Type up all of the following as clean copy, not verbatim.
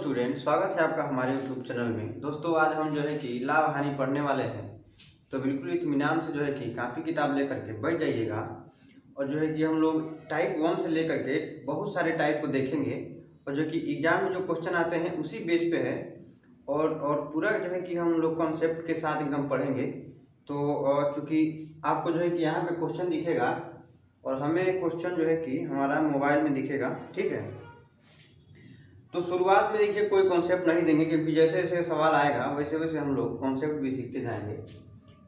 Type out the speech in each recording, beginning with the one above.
Student, स्वागत है आपका हमारे यूट्यूब चैनल में। दोस्तों, आज हम जो है कि लाभ हानि पढ़ने वाले हैं, तो बिल्कुल इत्मीनान से जो है कि कापी किताब लेकर के बैठ जाइएगा। और जो है कि हम लोग टाइप 1 से लेकर के बहुत सारे टाइप को देखेंगे और जो कि एग्जाम में जो क्वेश्चन आते हैं उसी बेस पे है। और पूरा जो है कि हम लोग कॉन्सेप्ट के साथ एकदम पढ़ेंगे। तो चूँकि आपको जो है कि यहाँ पे क्वेश्चन दिखेगा और हमें क्वेश्चन जो है कि हमारा मोबाइल में दिखेगा, ठीक है। तो शुरुआत में देखिए कोई कॉन्सेप्ट नहीं देंगे, क्योंकि जैसे जैसे सवाल आएगा वैसे वैसे हम लोग कॉन्सेप्ट भी सीखते जाएंगे,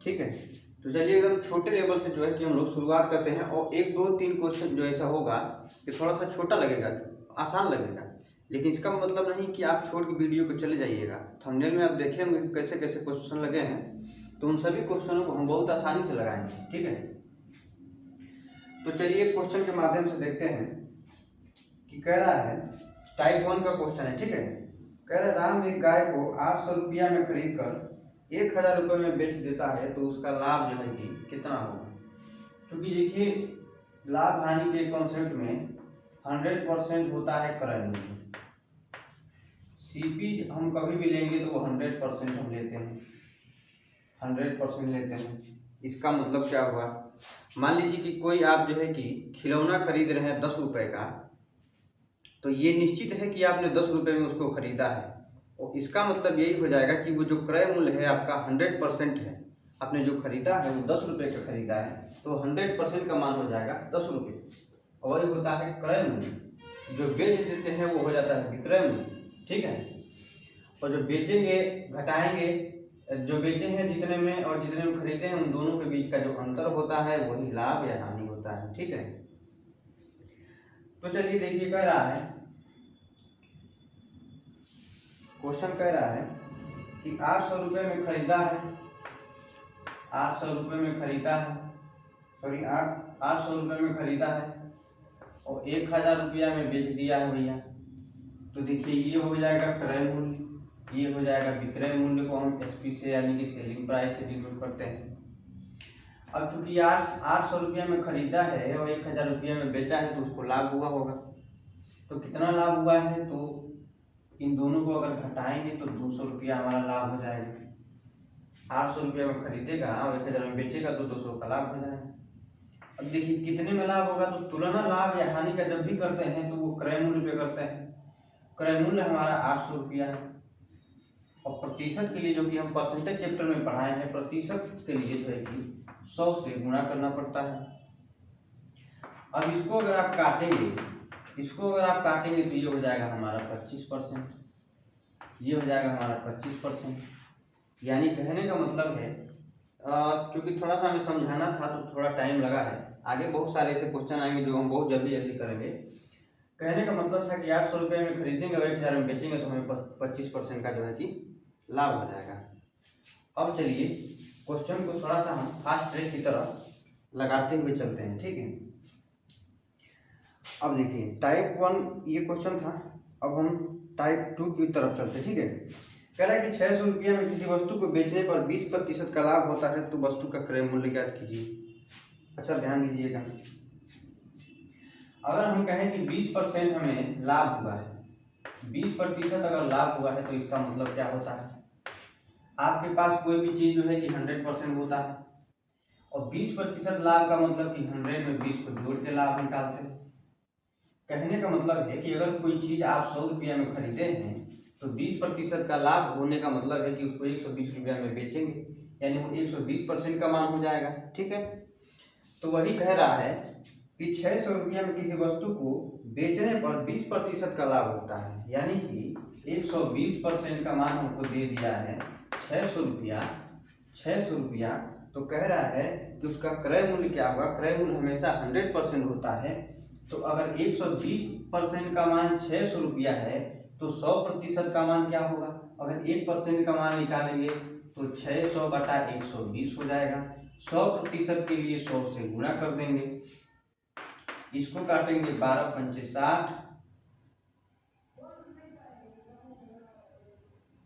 ठीक है। तो चलिए एकदम छोटे लेवल से जो है कि हम लोग शुरुआत करते हैं। और 1 2 3 क्वेश्चन जो ऐसा होगा कि थोड़ा सा छोटा लगेगा, आसान लगेगा, लेकिन इसका मतलब नहीं कि आप छोड़ के वीडियो को चले जाइएगा। थंबनेल में आप देखेंगे कि कैसे कैसे क्वेश्चन लगे हैं, तो उन सभी क्वेश्चनों को हम बहुत आसानी से लगाएंगे, ठीक है। तो चलिए क्वेश्चन के माध्यम से देखते हैं कि कह रहा है, टाइप 1 का क्वेश्चन है, ठीक है। कह रहा है, राम एक गाय को 800 रुपया में खरीद कर 1000 रुपये में बेच देता है, तो उसका लाभ जो है कि कितना होगा। क्योंकि देखिए लाभ हानि के कॉन्सेप्ट में 100% होता है क्रय मूल्य। सीपी हम कभी भी लेंगे तो वो 100% हम लेते हैं, 100% लेते हैं। इसका मतलब क्या हुआ, मान लीजिए कि कोई आप जो है कि खिलौना खरीद रहे हैं 10 रुपये का, तो ये निश्चित है कि आपने 10 रुपये में उसको खरीदा है। और इसका मतलब यही हो जाएगा कि वो जो क्रय मूल्य है आपका 100% है। आपने जो खरीदा है वो 10 रुपये का खरीदा है, तो 100% का मान हो जाएगा 10 रुपये। और वही होता है क्रय मूल्य। जो बेच देते हैं वो हो जाता है विक्रय मूल्य, ठीक है। और जो बेचेंगे घटाएंगे, जो बेचे हैं जितने में और जितने में खरीदे हैं उन दोनों के बीच का जो अंतर होता है वही लाभ या हानि होता है, ठीक है। तो चलिए देखिए, कह रहा है, क्वेश्चन कह रहा है कि 800 रुपये में खरीदा है, 800 रुपये में खरीदा है, सॉरी 800 रुपये में खरीदा है और 1000 रुपया में बेच दिया है भैया। तो देखिए ये हो जाएगा क्रय मूल्य, ये हो जाएगा विक्रय मूल्य को हम एसपी से यानी कि सेलिंग प्राइस से डिनोट करते हैं। अब चूंकि 800 रुपया में खरीदा है और 1000 रुपया में बेचा है, तो उसको लाभ हुआ होगा। तो कितना लाभ हुआ है, तो इन दोनों को अगर घटाएंगे तो 200 रुपया हमारा लाभ हो जाएगा। 800 रुपया में खरीदेगा और 1000 में बेचेगा तो 200 का लाभ हो जाएगा। अब देखिए कितने में लाभ होगा, तो तुलना लाभ या हानि का जब भी करते हैं तो वो क्रय मूल्य पे करते हैं। क्रय मूल्य हमारा 800 रुपया है और प्रतिशत के लिए जो कि हम परसेंटेज चैप्टर में पढ़ाए हैं, प्रतिशत के लिए जो है कि 100 से गुणा करना पड़ता है। अब इसको अगर आप काटेंगे, तो ये हो जाएगा हमारा 25%, ये हो जाएगा हमारा 25%। यानी कहने का मतलब है, क्योंकि थोड़ा सा हमें समझाना था तो थोड़ा टाइम लगा है, आगे बहुत सारे ऐसे क्वेश्चन आएंगे जो हम बहुत जल्दी जल्दी करेंगे। कहने का मतलब था कि 800 रुपये में खरीदेंगे और 1000 में बेचेंगे तो हमें 25% का जो है कि लाभ हो जाएगा। अब चलिए क्वेश्चन को थोड़ा सा हम फास्ट ट्रैक की तरह लगाते हुए चलते हैं, ठीक है। अब देखिए टाइप 1 ये क्वेश्चन था, अब हम टाइप 2 की तरफ चलते हैं, ठीक है। कह रहा है कि 600 रुपया में किसी वस्तु को बेचने पर 20% का लाभ होता है, तो वस्तु का क्रय मूल्य ज्ञात कीजिए। अच्छा ध्यान दीजिएगा, अगर हम कहें कि 20% हमें लाभ हुआ है, 20% अगर लाभ हुआ है, तो इसका मतलब क्या होता है, आपके पास कोई भी चीज जो है कि 100% होता है और 20% लाभ का मतलब कि 100 में 20 को जोड़ के लाभ निकालते हैं। कहने का मतलब है कि अगर कोई चीज आप 100 रुपया में खरीदे हैं तो 20% का लाभ होने का मतलब है कि उसको 120 रुपया में बेचेंगे, यानी वो 120% का मान हो जाएगा, ठीक है। तो वही कह रहा है कि 600 रुपया में किसी वस्तु को बेचने पर 20% का लाभ होता है, यानी कि 120% का मान हमको दे दिया है 600 रुपया। तो कह रहा है कि उसका क्रय मूल्य क्या होगा, क्रय मूल्य हमेशा 100% होता है। तो अगर 120% का मान 600 रुपया है तो 100% का मान क्या होगा, अगर 1% का मान निकालेंगे तो 600 बटा 120 हो जाएगा। 100% के लिए 100 से गुणा कर देंगे, इसको काटेंगे 12 पंचे 60,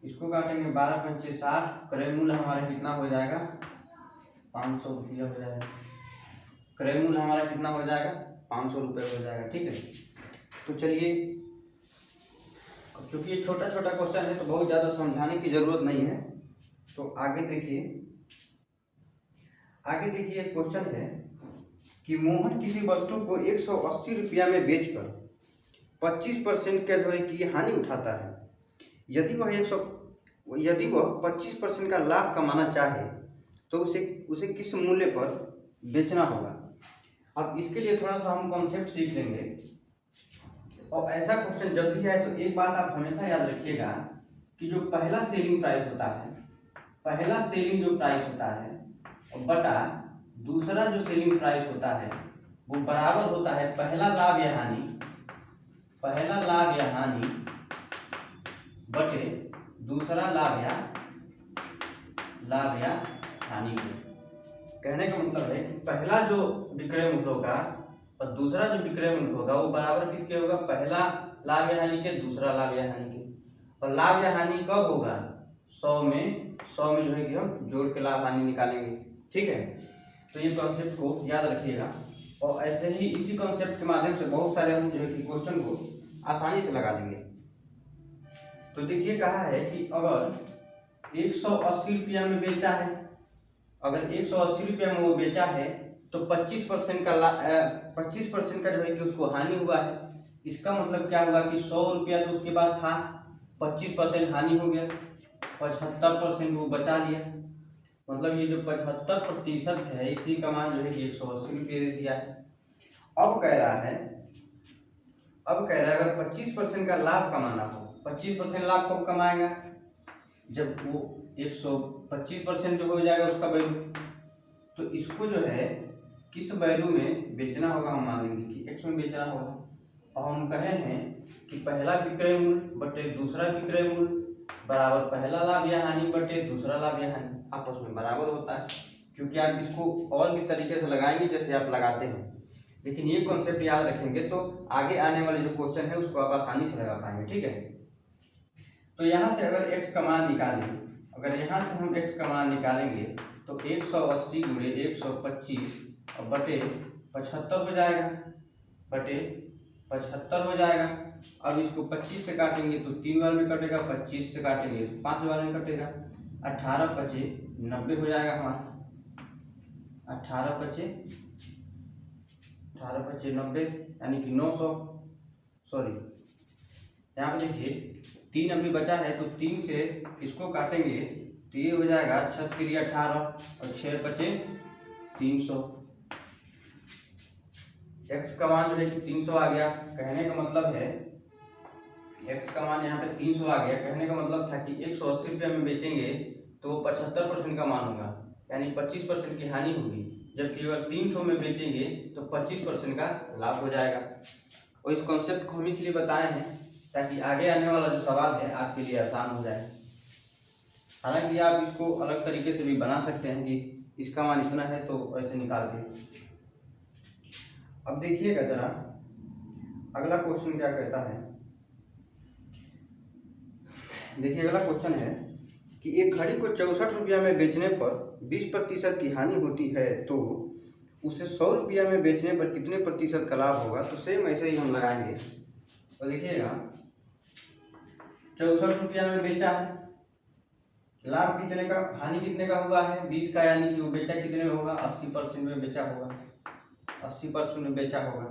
इसको काटेंगे 12 पंचे 60, क्रय मूल्य हमारा कितना हो जाएगा, 500 रुपया हो जाएगा। क्रय मूल्य हमारा कितना हो जाएगा, 500 रुपये हो जाएगा, ठीक है। तो चलिए क्योंकि ये छोटा छोटा क्वेश्चन है तो बहुत ज़्यादा समझाने की जरूरत नहीं है। तो आगे देखिए एक क्वेश्चन है कि मोहन किसी वस्तु को 180 रुपया में बेचकर 25% का जो है कि हानि उठाता है। यदि वह 25% का लाभ कमाना चाहे तो उसे किस मूल्य पर बेचना होगा। अब इसके लिए थोड़ा सा हम कॉन्सेप्ट सीख लेंगे। और ऐसा क्वेश्चन जब भी आए तो एक बात आप हमेशा याद रखिएगा कि जो पहला सेलिंग प्राइस होता है, पहला सेलिंग जो प्राइस होता है और बटा दूसरा जो सेलिंग प्राइस होता है वो बराबर होता है पहला लाभ या हानि बटे दूसरा लाभ या हानि को। कहने का मतलब है कि पहला जो विक्रय मूल्य होगा और दूसरा जो विक्रय मूल्य होगा वो बराबर किसके होगा, पहला लाभ या हानि के, दूसरा लाभ या हानि के। और लाभ या हानि कब होगा, 100 में जो है कि हम जोड़ के लाभ हानि निकालेंगे। ठीक है, तो ये कॉन्सेप्ट को याद रखिएगा। और ऐसे ही इसी कॉन्सेप्ट के माध्यम से बहुत सारे हम जो है कि क्वेश्चन को आसानी से लगा लेंगे। तो देखिए कहा है कि अगर 180 रुपया में बेचा है, अगर 180 रुपया में वो बेचा है तो 25% का 25% का जो है कि उसको हानि हुआ है। इसका मतलब क्या हुआ कि 100 रुपया तो उसके पास था, 25% हानि हो गया, 75% वो बचा लिया। मतलब ये जो 75% है इसी का मान जो है कि 180 रुपये दे दिया है। अब कह रहा है अगर 25% का लाभ कमाना हो, 25% लाभ कब कमाएगा, जब वो 125% जो हो जाएगा उसका वैल्यू। तो इसको जो है किस वैल्यू में बेचना होगा, हम मान लेंगे कि x में बेचना होगा। और हम कहे हैं कि पहला विक्रय मूल्य बटे दूसरा विक्रय मूल्य बराबर पहला लाभ या हानि बटे दूसरा लाभ या हानि, आपस में बराबर होता है। क्योंकि आप इसको और भी तरीके से लगाएंगे जैसे आप लगाते हैं, लेकिन ये कॉन्सेप्ट याद रखेंगे तो आगे आने वाले जो क्वेश्चन है उसको आप आसानी से लगा पाएंगे। ठीक है, तो यहाँ से अगर x का मान निकालें, अगर यहाँ से हम x का मान निकालेंगे तो 180 गुणे 125 और बटे 75 हो जाएगा, बटे 75 हो जाएगा। अब इसको 25 से काटेंगे तो 3 बार में कटेगा, 25 से काटेंगे तो 5 बार में कटेगा। 18 पचे 90 हो जाएगा हमारा, 18 पचे 90 यानी कि 900। सॉरी, यहाँ पे देखिए 3 अभी बचा है तो 3 से इसको काटेंगे तो ये हो जाएगा 36 18 और 6 पचे 300। x का मान जो है कि 300 आ गया। कहने का मतलब है x का मान यहाँ पे 300 आ गया। कहने का मतलब था कि 180 रुपये में बेचेंगे तो 75% का मान होगा, यानी 25% की हानि होगी। जबकि अगर 300 में बेचेंगे तो 25% का लाभ हो जाएगा। और इस कॉन्सेप्ट को हम इसलिए बताए हैं ताकि आगे आने वाला जो सवाल है आपके लिए आसान हो जाए। हालांकि आप इसको अलग तरीके से भी बना सकते हैं कि इसका मान इतना है तो ऐसे निकाल के। अब देखिएगा जरा अगला क्वेश्चन क्या कहता है। देखिए अगला क्वेश्चन है कि एक घड़ी को 64 रुपया में बेचने पर 20% की हानि होती है तो उसे 100 रुपया में बेचने पर कितने प्रतिशत का लाभ होगा। तो सेम ऐसे ही हम लगाएंगे। तो देखिएगा 64 रुपया में बेचा है, लाभ कितने का, हानि कितने का हुआ है 20 का, यानी कि वो बेचा कितने में होगा, 80% में बेचा होगा, 80% में बेचा होगा।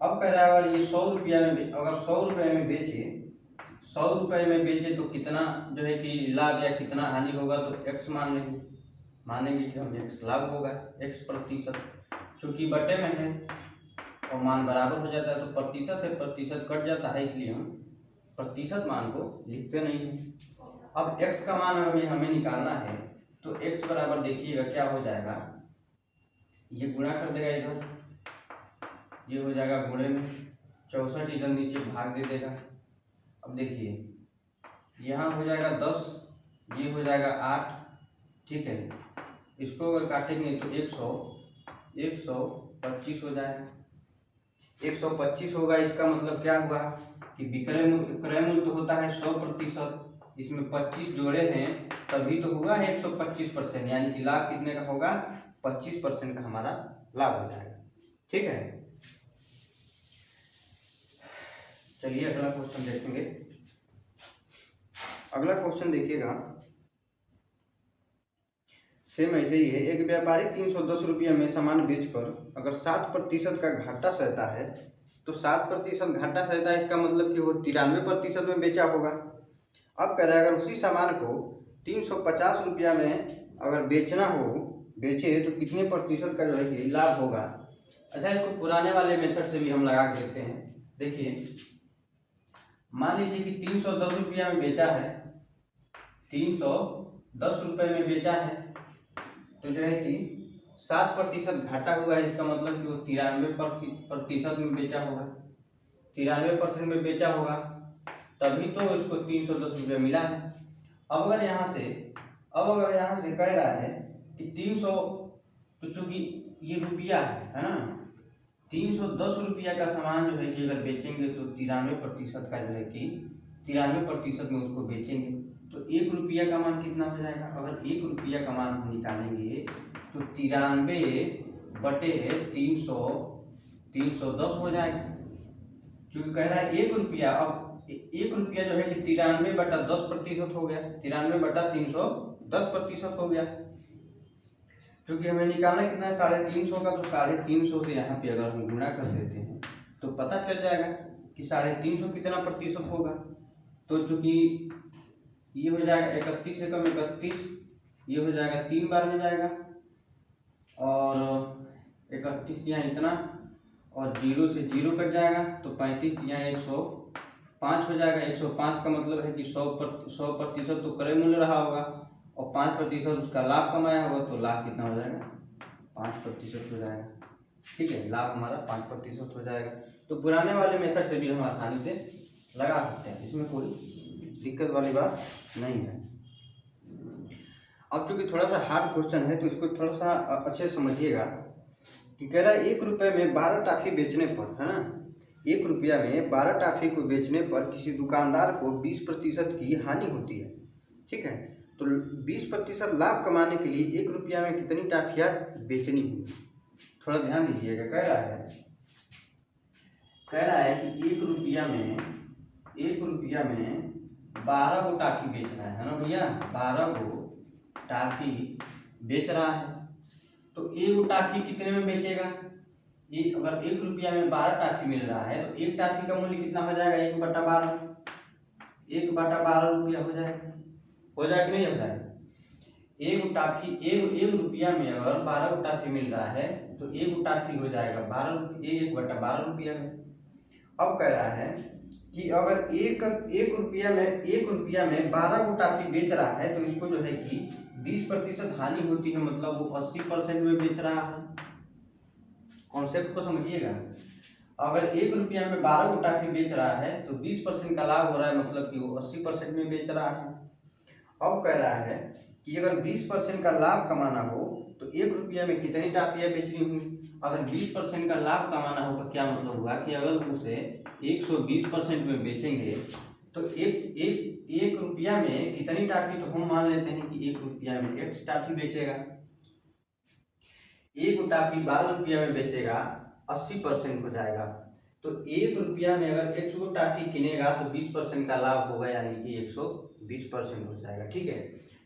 अब कह रहा है अगर ये 100 रुपया में, अगर 100 रुपये में बेचे, 100 रुपये में बेचे तो कितना जो है कि लाभ या कितना हानि होगा। तो x मानेंगे कि हम x लाभ होगा, x%। चूंकि बटे में है और मान बराबर हो जाता है तो प्रतिशत से प्रतिशत कट जाता है, इसलिए हम प्रतिशत मान को लिखते नहीं हैं। अब x का मान हमें निकालना है तो x बराबर देखिएगा क्या हो जाएगा, ये गुणा कर देगा इधर, ये हो जाएगा गुणे में 64 इधर नीचे भाग दे देगा। अब देखिए यहाँ हो जाएगा 10, ये हो जाएगा 8। ठीक है, इसको अगर काटेंगे तो 125 हो जाएगा, 125 होगा। इसका मतलब क्या हुआ कि क्रय मूल्य तो होता है 100%, इसमें 25 जोड़े हैं तभी तो हुआ है 125%, यानी कि लाभ कितने का होगा, 25% का हमारा लाभ हो जाएगा। ठीक है, चलिए अगला क्वेश्चन देखेंगे। अगला क्वेश्चन देखिएगा, सेम ऐसे ही है। एक व्यापारी 310 रुपये में सामान बेचकर अगर 7% का घाटा सहता है तो 7% घाटा सहता है, इसका मतलब कि वो 93% में बेचा होगा। अब कह रहा है अगर उसी सामान को 350 रुपया में अगर बेचे तो कितने प्रतिशत का जो है कि लाभ होगा। अच्छा, इसको पुराने वाले मेथड से भी हम लगा के देखते हैं। देखिए, मान लीजिए कि 310 रुपया में बेचा है, 310 रुपये में बेचा है, तो जो है कि 7% घाटा हुआ है, इसका मतलब कि वो 93% में बेचा होगा। 93% में बेचा होगा तभी तो इसको 310 रुपये मिला है। अब अगर यहाँ से कह रहा है कि 300, तो चूंकि ये रुपया है ना, 310 रुपया का सामान जो है कि अगर बेचेंगे तो 93% का जो है कि 93% में उसको बेचेंगे तो 1 रुपया का मान कितना हो जाएगा। अगर 1 रुपया का मान हम निकालेंगे तो 93/310 हो जाएगा। क्योंकि कह रहा है 1 रुपया, अब 1 रुपया जो है कि 93/10% हो गया, 93/310% हो गया। क्योंकि हमें निकालना कितना है, 350 का, तो 350 से यहाँ पे अगर हम गुणा कर देते हैं तो पता चल जाएगा कि 350 कितना प्रतिशत होगा। तो चूंकि ये हो जाएगा 31 से कम 31, ये हो जाएगा 3 बार में जाएगा, और 31 यहाँ इतना, और 0 से 0 कट जाएगा तो 35 यहाँ 105 हो जाएगा। 105 का मतलब है कि 100% तो क्रय मूल्य रहा होगा और 5% उसका लाभ कमाया होगा, तो लाभ कितना हो जाएगा, 5% हो जाएगा। ठीक है, लाभ हमारा 5% हो जाएगा। तो पुराने वाले मेथड से भी हम आसानी से लगा सकते हैं, इसमें कोई दिक्कत वाली बात नहीं है। अब चूंकि थोड़ा सा हार्ड क्वेश्चन है तो इसको थोड़ा सा अच्छे से समझिएगा कि कह रहा है 1 रुपये में 12 टॉफी बेचने पर, है ना, 1 रुपया में 12 टॉफी को बेचने पर किसी दुकानदार को 20% की हानि होती है। ठीक है, तो 20% लाभ कमाने के लिए 1 रुपया में कितनी टॉफियाँ बेचनी होंगी। थोड़ा ध्यान दीजिएगा। कह रहा है कि 1 रुपया में 12 को टॉफी बेच रहा है ना भैया, 12 को टॉफी बेच रहा है, तो एक टॉफी कितने में बेचेगा। अगर 1 रुपया में 12 टॉफी मिल रहा है तो एक टॉफी का मूल्य कितना हो जाएगा, 1/12, 1/12 रुपया हो जाएगा कि नहीं हो जाएगा। एक रुपया में अगर 12 टॉफी मिल रहा है तो एक टॉफी हो जाएगा 1/12 रुपया में। अब कह रहा है कि अगर एक रुपया में 12 को टॉफी बेच रहा है तो इसको जो है कि 20% हानि होती है, मतलब वो 80% में बेच रहा है। कॉन्सेप्ट को समझिएगा। अगर 1 रुपया में 12 को टॉफी बेच रहा है तो 20% का लाभ हो रहा है, मतलब कि वो 80% में बेच रहा है। अब कह रहा है कि अगर 20% का लाभ कमाना हो तो 1 रुपया में कितनी टॉफियाँ बेचनी होंगी। अगर 20% का लाभ कमाना हो तो क्या मतलब हुआ कि अगर उसे 120% में बेचेंगे तो एक रुपया में कितनी टॉफी, तो हम मान लेते हैं कि 1 रुपया में x टॉफी बेचेगा। एक टॉफी 12 रुपया में बेचेगा, 80% हो जाएगा। तो 1 रुपया में अगर 100 टॉफी किनेगा तो 20% का लाभ होगा, यानी कि 120% हो जाएगा। ठीक है,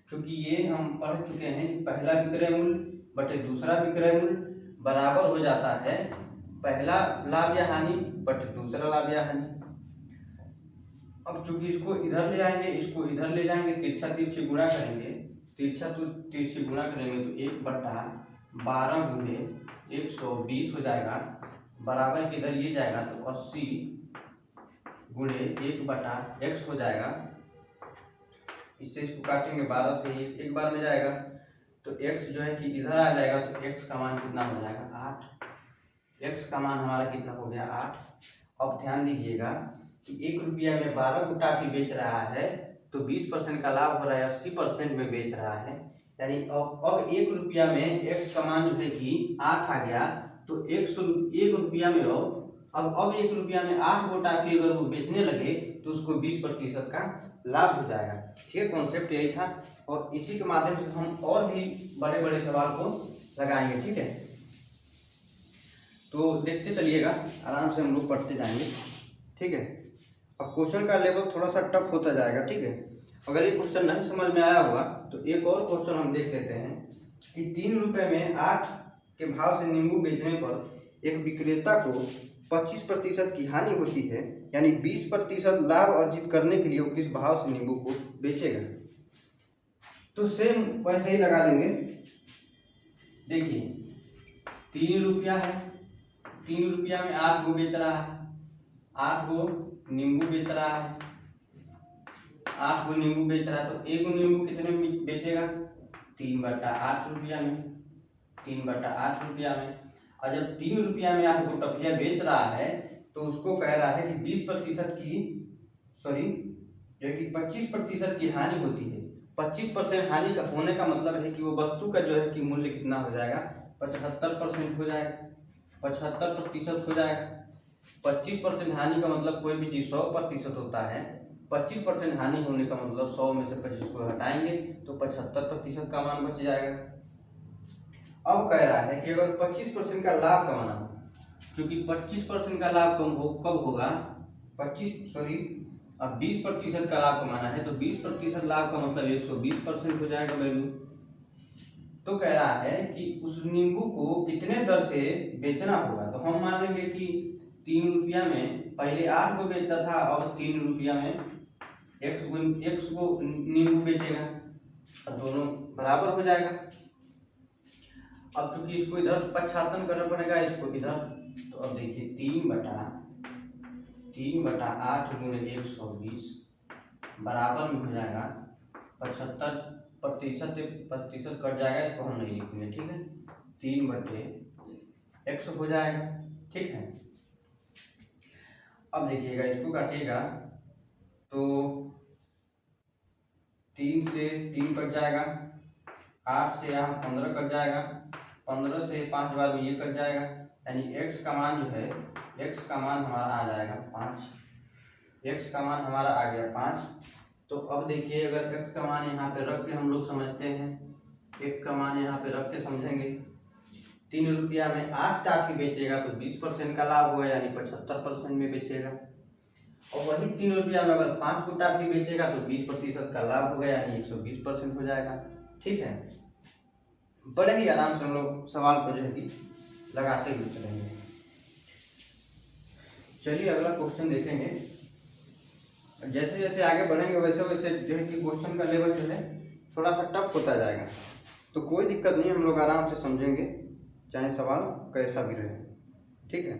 क्योंकि ये हम पढ़ चुके हैं कि पहला विक्रय मूल्य बटे दूसरा विक्रय मूल्य बराबर हो जाता है पहला लाभ या हानि बटे दूसरा लाभ या हानि। अब चूंकि इसको इधर ले आएंगे, इसको इधर ले जाएंगे, तिरछा तिरछी गुणा करेंगे, तिरछा तो तिरछी गुणा करेंगे तो 1/12 गुणे 120 हो जाएगा, बराबर किधर ये जाएगा तो 80 गुणे 1/x हो जाएगा। इससे इसको काटेंगे, 12 से एक बार में जाएगा तो x जो है कि इधर आ जाएगा, तो x का मान कितना हो जाएगा 8। x का मान हमारा कितना हो गया 8। अब ध्यान दीजिएगा कि 1 रुपया में 12 को टॉफी बेच रहा है तो 20% का लाभ हो रहा है, 80% में बेच रहा है, यानी अब 1 रुपया में x का मान जो है कि 8 आ गया। तो 1 रुपया में अब 1 रुपया में 8 को टॉफी अगर वो बेचने लगे तो उसको 20% का लाभ हो जाएगा। ठीक है, कॉन्सेप्ट यही था और इसी के माध्यम से हम और भी बड़े बड़े सवाल को लगाएंगे। ठीक है, तो देखते चलिएगा, आराम से हम लोग पढ़ते जाएंगे। ठीक है, अब क्वेश्चन का लेवल थोड़ा सा टफ होता जाएगा। ठीक है, अगर ये क्वेश्चन नहीं समझ में आया होगा तो एक और क्वेश्चन हम देख लेते हैं कि 3 रुपए में 8 के भाव से नींबू बेचने पर एक विक्रेता को 25% की हानि होती है, यानी 20% लाभ अर्जित करने के लिए वो किस भाव से नींबू को बेचेगा। तो सेम वैसे ही लगा लेंगे। देखिए 3 रुपया है, 3 रुपया में 8 को बेच रहा है, 8 को नींबू बेच रहा है, 8 को नींबू बेच रहा है। तो एक नींबू कितने में बेचेगा? 3/8 रुपया में, 3/8 रुपया में। और जब 3 रुपया में 8 को टफिया बेच रहा है तो उसको कह रहा है कि 20% की जो कि 25% की हानि होती है। 25% हानि का होने का मतलब है कि वो वस्तु का जो है कि मूल्य कितना हो जाएगा? 75% हो जाएगा, 75% हो जाएगा। 25% हानि का मतलब कोई भी चीज़ 100% होता है, 25% हानि होने का मतलब 100 में से 25 को हटाएंगे तो 75% का मान बच जाएगा। अब कह रहा है कि अगर 25% का लाभ कमाना हो, क्योंकि 25% का लाभ कब होगा? 20% का लाभ कमाना है तो 20% लाभ का मतलब 120% हो जाएगा वैल्यू। तो कह रहा है कि उस नींबू को कितने दर से बेचना होगा। तो हम मान लेंगे कि 3 रुपया में पहले 8 को बेचता था और 3 रुपया में x को नींबू बेचेगा, अब दोनों बराबर हो जाएगा। अब चूंकि इसको इधर पक्षातन करना पड़ेगा, इसको इधर, तो अब देखिए 3/8 गुणे 120 बराबर में हो जाएगा 75%। कट जाएगा, इसको हम नहीं लिखेंगे, ठीक है। 3/x हो जाएगा, ठीक है। अब देखिएगा इसको काटिएगा तो 3 से 3 कट जाएगा, 8 से यहाँ 15 कट जाएगा, 15 से 5 बार में ये कट जाएगा, यानी x का मान जो है, x का मान हमारा आ जाएगा 5। x का मान हमारा आ गया 5। तो अब देखिए अगर x का मान यहाँ पे रख के हम लोग समझते हैं, x का मान यहाँ पे रख के समझेंगे, 3 रुपया में 8 टाफी बेचेगा तो 20% का लाभ हुआ, यानी 75% में बेचेगा। और वही 3 रुपया में अगर 5 को टाफी बेचेगा तो 20% का लाभ होगा, यानी 120% हो जाएगा, ठीक है। बड़े ही आराम से हम लोग सवाल को जो है कि लगाते हुए चलेंगे। चलिए अगला क्वेश्चन देखेंगे। जैसे जैसे आगे बढ़ेंगे वैसे वैसे जो है कि क्वेश्चन का लेवल जो है थोड़ा सा टफ होता जाएगा, तो कोई दिक्कत नहीं, हम लोग आराम से समझेंगे चाहे सवाल कैसा भी रहे, ठीक है।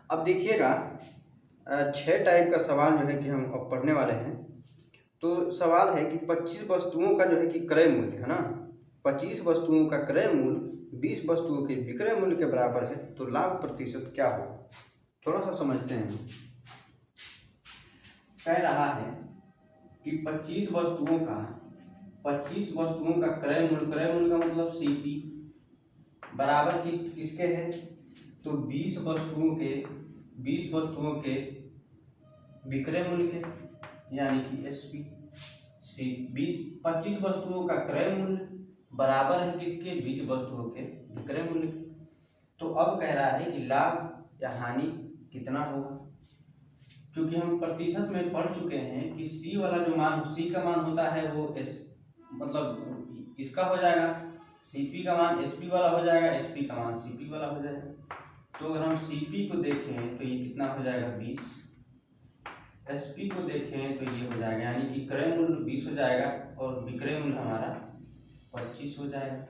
अब देखिएगा 6 टाइप का सवाल जो है कि हम अब पढ़ने वाले हैं। तो सवाल है कि 25 वस्तुओं का जो है कि क्रय मूल्य है ना, 25 वस्तुओं का क्रय मूल्य 20 वस्तुओं के विक्रय मूल्य के बराबर है, तो लाभ प्रतिशत क्या होगा? थोड़ा सा समझते हैं। कह रहा है कि 25 वस्तुओं का क्रय मूल्य का मतलब सीपी बराबर किसके है? तो 20 वस्तुओं के विक्रय मूल्य के, यानी कि एसपी। 25 वस्तुओं का क्रय मूल्य बराबर है किसके? 20 वस्तुओं के विक्रय मूल्य के। तो अब कह रहा है कि लाभ या हानि कितना होगा। क्योंकि हम प्रतिशत में पढ़ चुके हैं कि सी वाला जो मान, सी का मान होता है वो मतलब इसका हो जाएगा, सीपी का मान एसपी वाला हो जाएगा, एसपी का मान सीपी वाला हो जाएगा। तो अगर हम सीपी को देखें तो ये कितना हो जाएगा? 20। एसपी को देखें तो ये हो जाएगा, यानी कि क्रय मूल्य 20 हो जाएगा और विक्रय मूल्य हमारा 25 हो जाएगा।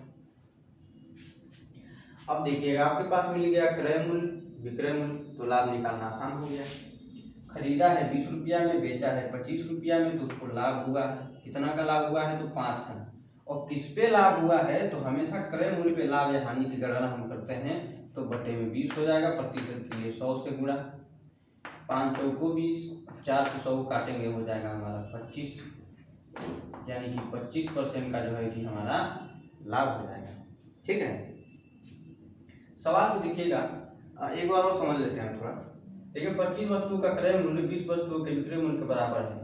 अब देखिएगा आपके पास मिल गया क्रय मूल्य, विक्रय मूल्य, तो लाभ निकालना आसान हो गया। खरीदा है 20 रुपया में, बेचा है 25 रुपया में, तो उसको लाभ हुआ है, कितना का लाभ हुआ है? तो 5 का। और किस पे लाभ हुआ है? तो हमेशा क्रय मूल्य पे लाभ या हानि की गणना हम करते हैं तो बटे में 20 हो जाएगा, प्रतिशत के लिए 100 से गुणा, 5 चौको 20, 4 से 100 काटेंगे हो जाएगा हमारा 25, यानी कि 25% का जो है कि हमारा लाभ हो जाएगा, ठीक है। सवाल को देखिएगा एक बार और समझ लेते हैं थोड़ा। देखिए 25 वस्तु का क्रय मूल्य 20 वस्तुओं के विक्रय मूल्य के बराबर है,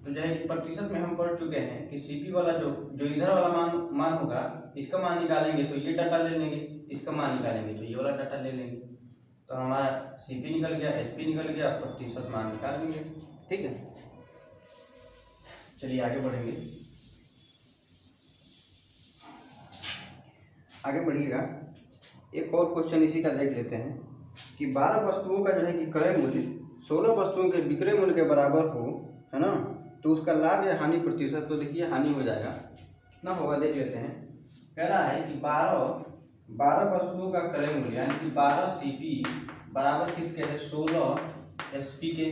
तो जो है कि प्रतिशत में हम पढ़ चुके हैं कि सीपी वाला जो इधर वाला मान होगा, इसका मान निकालेंगे तो ये डाटा ले लेंगे, इसका मान निकालेंगे तो ये वाला डाटा ले लेंगे, तो हमारा सीपी निकल गया, एसपी निकल गया, प्रतिशत मान निकाल लेंगे, ठीक है। चलिए आगे बढ़ेंगे। आगे बढ़िएगा, एक और क्वेश्चन इसी का देख लेते हैं कि 12 वस्तुओं का जो है कि क्रय मूल्य 16 वस्तुओं के विक्रय मूल्य के बराबर हो, है ना, तो उसका लाभ या हानि प्रतिशत, तो देखिए हानि हो जाएगा, कितना होगा देख लेते हैं। कह रहा है कि 12 वस्तुओं का क्रय मूल्य यानी कि 12 सीपी बराबर किसके है, 16 एसपी के,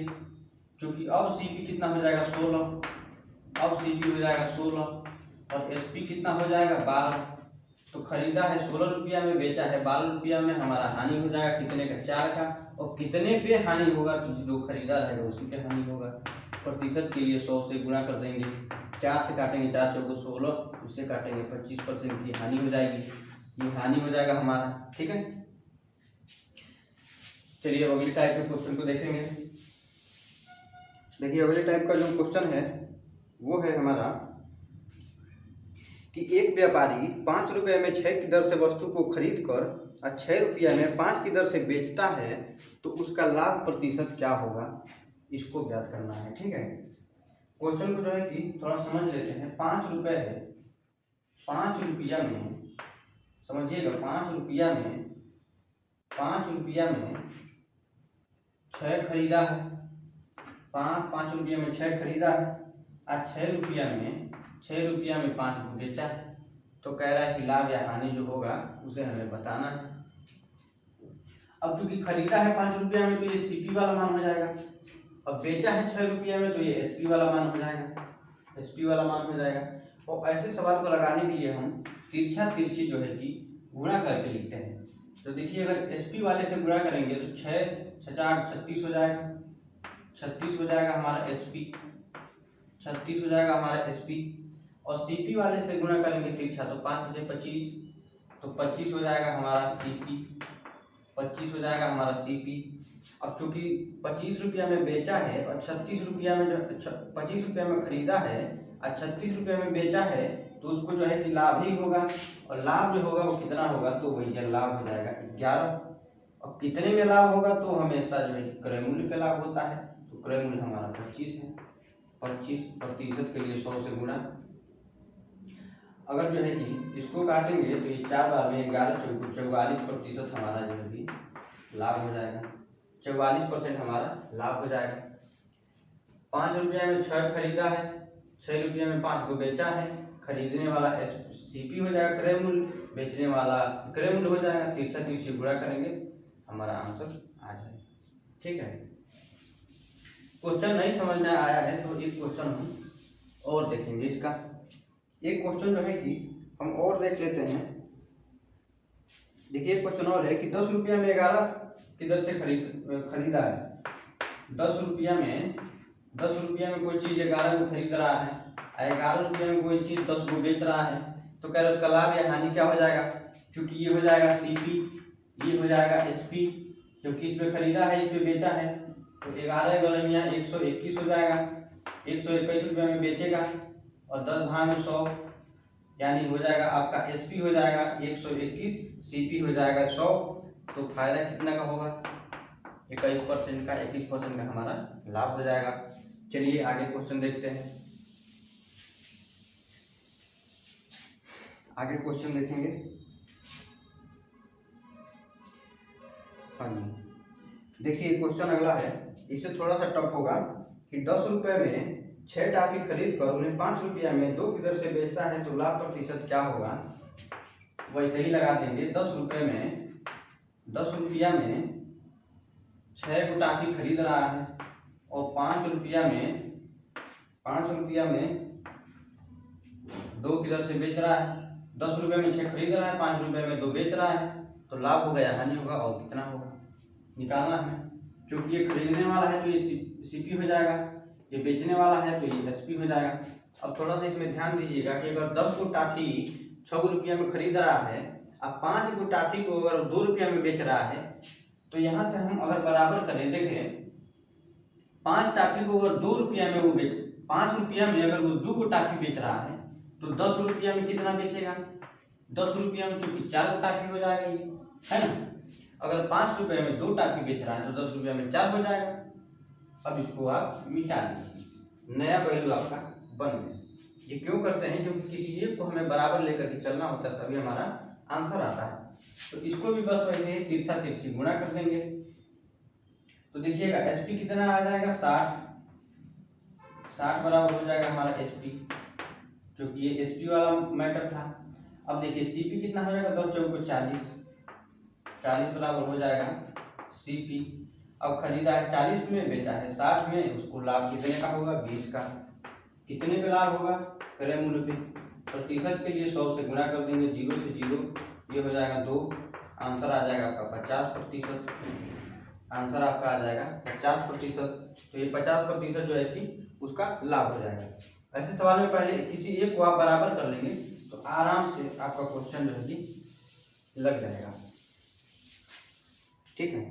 क्योंकि अब सीपी कितना हो जाएगा 16, अब सीपी हो जाएगा 16 और एसपी कितना हो जाएगा 12। तो खरीदा है 16 रुपया में, बेचा है 12 रुपया में, हमारा हानि हो जाएगा कितने का, 4 का। और कितने पे हानि होगा, तो जो खरीदा रहेगा उसी पे हानि होगा। प्रतिशत के लिए 100 से गुणा कर देंगे, 4 से काटेंगे 4 चौको 16, इससे काटेंगे 25% की हानि हो जाएगी, ये हानि हो जाएगा हमारा। ठीक है, चलिए अब अगली टाइप के क्वेश्चन को देखेंगे। देखिए अगले टाइप का जो क्वेश्चन है वो है हमारा कि एक व्यापारी 5 रुपये में 6 की दर से वस्तु को खरीद कर और 6 रुपया में 5 की दर से बेचता है, तो उसका लाभ प्रतिशत क्या होगा, इसको ज्ञात करना है। ठीक है, क्वेश्चन को जो है कि थोड़ा समझ लेते हैं। 5 रुपये है, 5 रुपया में समझिएगा, 5 रुपया में 6 खरीदा है, 5 रुपया में 6 खरीदा है और 6 रुपया में 5 को बेचा है। तो कह रहा है कि लाभ या हानि जो होगा उसे हमें बताना है। अब चूंकि खरीदा है 5 रुपया में तो ये सीपी वाला मान हो जाएगा, अब बेचा है 6 रुपया में तो ये एसपी वाला मान हो जाएगा, एसपी वाला मान हो जाएगा। और ऐसे सवाल को लगाने के लिए हम तिरछी जो है कि गुणा करके लिखते हैं। तो देखिए अगर एसपी वाले से गुणा करेंगे तो 6 4 36 हो जाएगा, 36 हो जाएगा हमारा एसपी, 36 हो जाएगा हमारा एसपी। और सीपी वाले से गुणा करेंगे तिरछा तो 5 × 25, तो 25 हो जाएगा हमारा सीपी, 25 हो जाएगा हमारा सीपी। अब चूंकि 25 रुपया में बेचा है और 36 रुपया में, जो 25 रुपया में खरीदा है और 36 रुपया में बेचा है, तो उसको जो है कि लाभ ही होगा। और लाभ जो होगा वो कितना होगा, तो वही लाभ हो जाएगा 11। और कितने में लाभ होगा, तो हमेशा जो है कि क्रय मूल्य पे लाभ होता है, तो क्रय मूल्य हमारा 25 है। 25% के लिए 100 से गुणा, अगर जो है कि इसको काटेंगे तो ये 4 बार में 11 चौको 44% हमारा जो है कि लाभ हो जाएगा, 44% हमारा लाभ हो जाएगा। 5 रुपया में 6 खरीदा है, 6 रुपया में 5 को बेचा है, खरीदने वाला सीपी हो जाएगा क्रय मूल्य, बेचने वाला क्रय मूल्य हो जाएगा, तिरछी गुणा करेंगे हमारा आंसर आ जाएगा। ठीक है, क्वेश्चन नहीं समझ में आया है तो एक क्वेश्चन हम और देखेंगे। इसका एक क्वेश्चन जो है कि हम और देख लेते हैं। देखिए क्वेश्चन और है कि 10 रुपया में 11 की दर से खरीदा है। 10 रुपया में कोई चीज 11 को खरीद रहा है, 11 रुपया में कोई चीज 10 को बेच रहा है, तो कह रहे उसका लाभ या हानि क्या हो जाएगा, क्योंकि ये हो जाएगा सीपी, ये हो जाएगा एसपी, क्योंकि इस पे खरीदा है इस पे बेचा है, तो 11 गुणा 121 हो जाएगा। 121 रुपया में बेचेगा और 10 भाग 100 यानी हो जाएगा आपका एसपी हो जाएगा 121, सीपी हो जाएगा 100। तो फायदा कितना का होगा, 21% का, 21% का हमारा लाभ हो जाएगा। चलिए आगे क्वेश्चन देखते हैं। आगे क्वेश्चन देखेंगे। हाँ जी, देखिए क्वेश्चन अगला है, इससे थोड़ा सा टफ होगा कि 10 रुपये में 6 टाफी खरीद कर उन्हें 5 रुपया में 2 की दर से बेचता है, तो लाभ प्रतिशत क्या होगा। वैसे ही लगा देंगे। 10 रुपया में 6 को टाफी खरीद रहा है और 5 रुपया में 2 की दर से बेच रहा है। 10 रुपये में 6 खरीद रहा है, 5 रुपये में 2 बेच रहा है, तो लाभ होगा या हानि होगा और कितना होगा निकालना है। क्योंकि ये खरीदने वाला है तो ये सीपी हो जाएगा, ये बेचने वाला है तो ये एसपी हो जाएगा। अब थोड़ा सा इसमें ध्यान दीजिएगा कि अगर 10 को टाफी 6 रुपया में खरीद रहा है, अब 5 को टाफी को अगर 2 रुपया में बेच रहा है, तो यहाँ से हम अगर बराबर करें, देखें 5 टाफी को अगर 2 रुपया में वो 5 रुपया में अगर वो 2 को टाफी बेच रहा है, तो 10 रुपया में कितना बेचेगा, 10 रुपया में चूंकि 4 को टाफी हो जाएगा, ये है ना। अगर 5 रुपये में 2 टाफी बेच रहा है तो 10 रुपया में 4 हो जाएगा। अब इसको आप मिटा दीजिए, नया वैल्यू आपका बन गए। ये क्यों करते हैं? क्योंकि किसी एक को हमें बराबर लेकर के चलना होता है, तभी हमारा आंसर आता है। तो इसको भी बस वैसे ही तिरछा तिरछी गुणा कर देंगे। तो देखिएगा SP कितना आ जाएगा 60 बराबर हो जाएगा हमारा SP, क्योंकि ये SP वाला मैटर था। अब देखिए CP कितना हो जाएगा, 2 चौको 40 बराबर हो जाएगा CP। अब खरीदा है 40 में, बेचा है 60 में, उसको लाभ कितने का होगा, 20 का। कितने पे लाभ होगा, क्रय मूल्य पे। प्रतिशत के लिए 100 से गुणा कर देंगे, 0 से 0, ये हो जाएगा 2, आंसर आ जाएगा आपका 50%। आंसर आपका आ जाएगा 50%। तो ये 50% जो है कि उसका लाभ हो जाएगा। ऐसे सवाल में पहले किसी एक को आप बराबर कर लेंगे तो आराम से आपका क्वेश्चन जो है कि लग जाएगा। ठीक है।